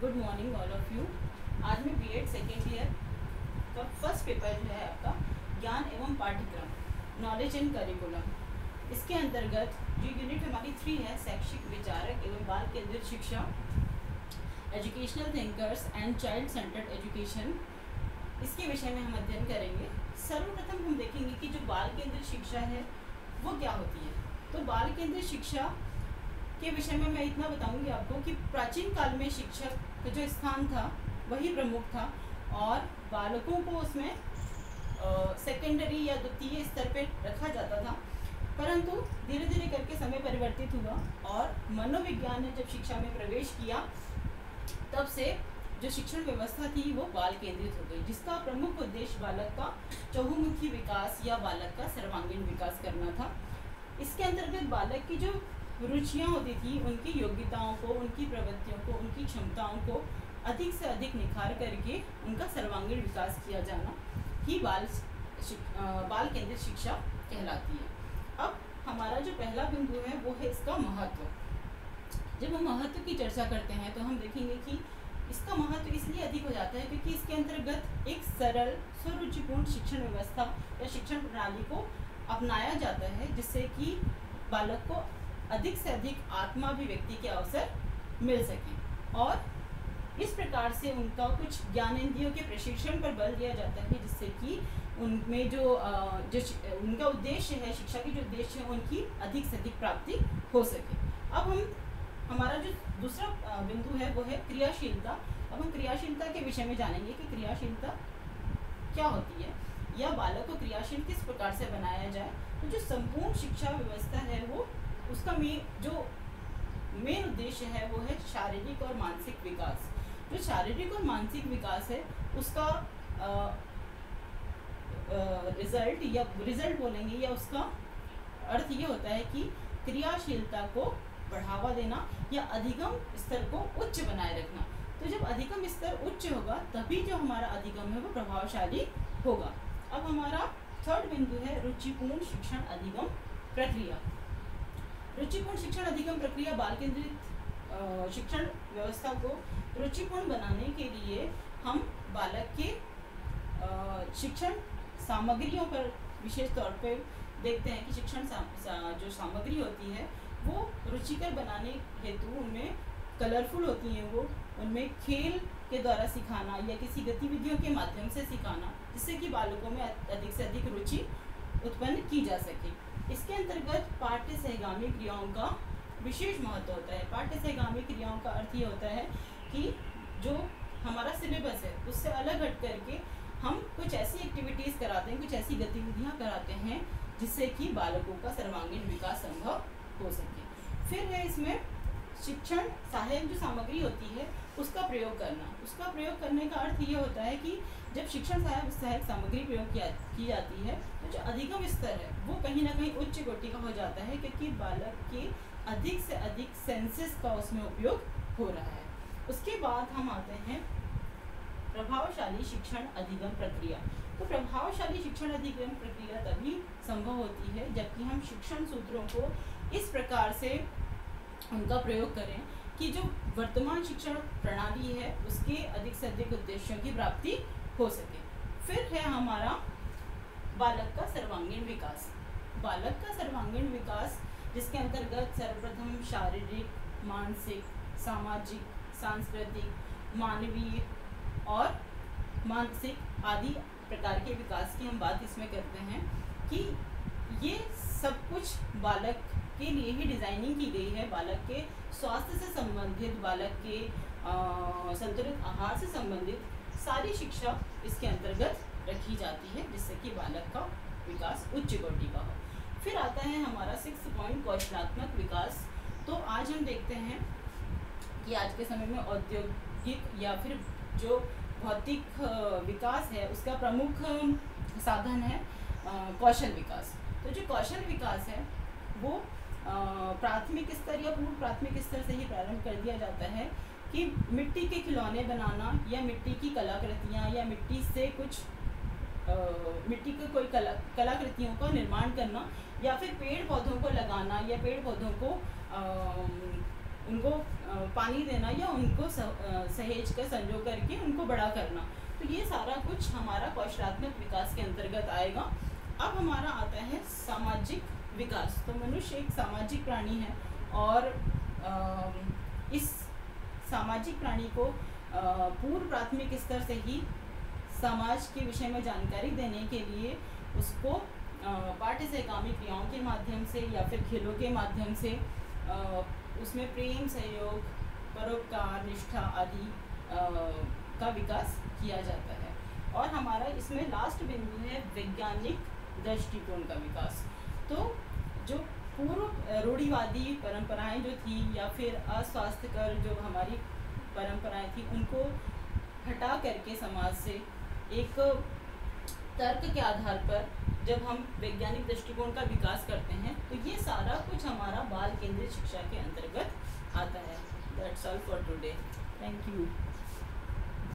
Good morning all of you. आज मैं BEd second year का फर्स्ट पेपर जो है आपका ज्ञान एवं पाठ्यक्रम नॉलेज एंड करिकुलम, इसके अंतर्गत जो यूनिट हमारी 3 है शैक्षिक विचारक एवं बाल केंद्रित शिक्षा, educational thinkers and child centred education, इसके विषय में हम अध्ययन करेंगे। सर्वप्रथम हम देखेंगे कि जो बाल केंद्रित शिक्षा है वो क्या होती है। तो बाल केंद्रित शिक्षा के विषय में मैं इतना बताऊंगी आपको कि प्राचीन काल में शिक्षक का जो स्थान था वही प्रमुख था और बालकों को उसमें सेकेंडरी या द्वितीय स्तर पे रखा जाता था। परंतु धीरे धीरे करके समय परिवर्तित हुआ और मनोविज्ञान ने जब शिक्षा में प्रवेश किया तब से जो शिक्षण व्यवस्था थी वो बाल केंद्रित हो गई, जिसका प्रमुख उद्देश्य बालक का चहुमुखी विकास या बालक का सर्वांगीण विकास करना था। इसके अंतर्गत बालक की जो रुचियाँ होती थी, उनकी योग्यताओं को, उनकी प्रवृत्तियों को, उनकी क्षमताओं को अधिक से अधिक निखार करके उनका सर्वांगीण विकास किया जाना ही बाल केंद्रित शिक्षा कहलाती है। अब हमारा जो पहला बिंदु है वो है इसका महत्व। जब हम महत्व की चर्चा करते हैं तो हम देखेंगे कि इसका महत्व इसलिए अधिक हो जाता है क्योंकि इसके अंतर्गत एक सरल स्वरुचिपूर्ण शिक्षण व्यवस्था या शिक्षण प्रणाली को अपनाया जाता है, जिससे कि बालक को अधिक से अधिक आत्माभिव्यक्ति के अवसर मिल सके और इस प्रकार से उनका कुछ ज्ञानेंद्रियों के प्रशिक्षण पर बल दिया जाता है, जिससे कि उनमें जो उनका उद्देश्य है, शिक्षा की जो उद्देश्य है उनकी अधिक से अधिक प्राप्ति हो सके। अब हमारा जो दूसरा बिंदु है वो है क्रियाशीलता। अब हम क्रियाशीलता के विषय में जानेंगे कि क्रियाशीलता क्या होती है या बालक को क्रियाशील किस प्रकार से बनाया जाए। तो जो संपूर्ण शिक्षा व्यवस्था है वो उसका जो मेन उद्देश्य है वो है शारीरिक और मानसिक विकास। जो शारीरिक और मानसिक विकास है उसका रिजल्ट बोलेंगे या उसका अर्थ ये होता है कि क्रियाशीलता को बढ़ावा देना या अधिगम स्तर को उच्च बनाए रखना। तो जब अधिगम स्तर उच्च होगा तभी जो हमारा अधिगम है वो प्रभावशाली होगा। अब हमारा थर्ड बिंदु है रुचिपूर्ण शिक्षण अधिगम प्रक्रिया। रुचिपूर्ण शिक्षण अधिगम प्रक्रिया बाल केंद्रित शिक्षण व्यवस्था को रुचिपूर्ण बनाने के लिए हम बालक के शिक्षण सामग्रियों पर विशेष तौर पे देखते हैं कि शिक्षण जो सामग्री होती है वो रुचिकर बनाने हेतु उनमें कलरफुल होती हैं, वो उनमें खेल के द्वारा सिखाना या किसी गतिविधियों के माध्यम से सिखाना, जिससे कि बालकों में अधिक से अधिक रुचि उत्पन्न की जा सके। इसके अंतर्गत पाठ्य सहगामी क्रियाओं का विशेष महत्व होता है। पाठ्य सहगामी क्रियाओं का अर्थ ये होता है कि जो हमारा सिलेबस है उससे अलग हट करके हम कुछ ऐसी एक्टिविटीज़ कराते हैं, कुछ ऐसी गतिविधियाँ कराते हैं जिससे कि बालकों का सर्वांगीण विकास संभव हो सके। फिर है इसमें शिक्षण सहायक जो सामग्री होती है उसका प्रयोग करना। उसका प्रयोग करने का अर्थ ये होता है कि जब शिक्षण सहायक सामग्री प्रयोग की जाती है तो जो अधिगम स्तर है वो कहीं ना कहीं उच्च कोटि का हो जाता है, क्योंकि बालक के अधिक से अधिक सेंसेस का उसमें उपयोग हो रहा है। उसके बाद हम आते हैं प्रभावशाली शिक्षण अधिगम प्रक्रिया। तो प्रभावशाली शिक्षण अधिगम प्रक्रिया तभी संभव होती है जबकि हम शिक्षण सूत्रों को इस प्रकार से उनका प्रयोग करें कि जो वर्तमान शिक्षण प्रणाली है उसके अधिक से अधिक उद्देश्यों की प्राप्ति हो सके। फिर है हमारा बालक का सर्वांगीण विकास। बालक का सर्वांगीण विकास जिसके अंतर्गत सर्वप्रथम शारीरिक, मानसिक, सामाजिक, सांस्कृतिक, मानवीय और मानसिक आदि प्रकार के विकास की हम बात इसमें करते हैं कि ये सब कुछ बालक के लिए ही डिज़ाइनिंग की गई है। बालक के स्वास्थ्य से संबंधित, बालक के संतुलित आहार से संबंधित सारी शिक्षा इसके अंतर्गत रखी जाती है, जिससे कि बालक का विकास उच्च कोटि का हो। फिर आता है हमारा 6 पॉइंट कौशलात्मक विकास। तो आज हम देखते हैं कि आज के समय में औद्योगिक या फिर जो भौतिक विकास है उसका प्रमुख साधन है कौशल विकास। तो जो कौशल विकास है वो प्राथमिक स्तर या पूर्व प्राथमिक स्तर से ही प्रारंभ कर दिया जाता है कि मिट्टी के खिलौने बनाना या मिट्टी की कलाकृतियाँ या मिट्टी से कुछ मिट्टी के कोई कलाकृतियों का निर्माण करना या फिर पेड़ पौधों को लगाना या पेड़ पौधों को उनको पानी देना या उनको सहेज कर संजो करके उनको बड़ा करना। तो ये सारा कुछ हमारा कौशलात्मक विकास के अंतर्गत आएगा। अब हमारा आता है सामाजिक विकास। तो मनुष्य एक सामाजिक प्राणी है और इस सामाजिक प्राणी को पूर्व प्राथमिक स्तर से ही समाज के विषय में जानकारी देने के लिए उसको पाठ्य सहगामी क्रियाओं के माध्यम से या फिर खेलों के माध्यम से उसमें प्रेम, सहयोग, परोपकार, निष्ठा आदि का विकास किया जाता है। और हमारा इसमें लास्ट बिंदु है वैज्ञानिक दृष्टिकोण का विकास। तो जो पूर्व रूढ़िवादी परंपराएं जो थी या फिर अस्वास्थ्यकर जो हमारी परंपराएं थी उनको हटा करके समाज से एक तर्क के आधार पर जब हम वैज्ञानिक दृष्टिकोण का विकास करते हैं तो ये सारा कुछ हमारा बाल केंद्रित शिक्षा के अंतर्गत आता है। That's all for today. Thank you.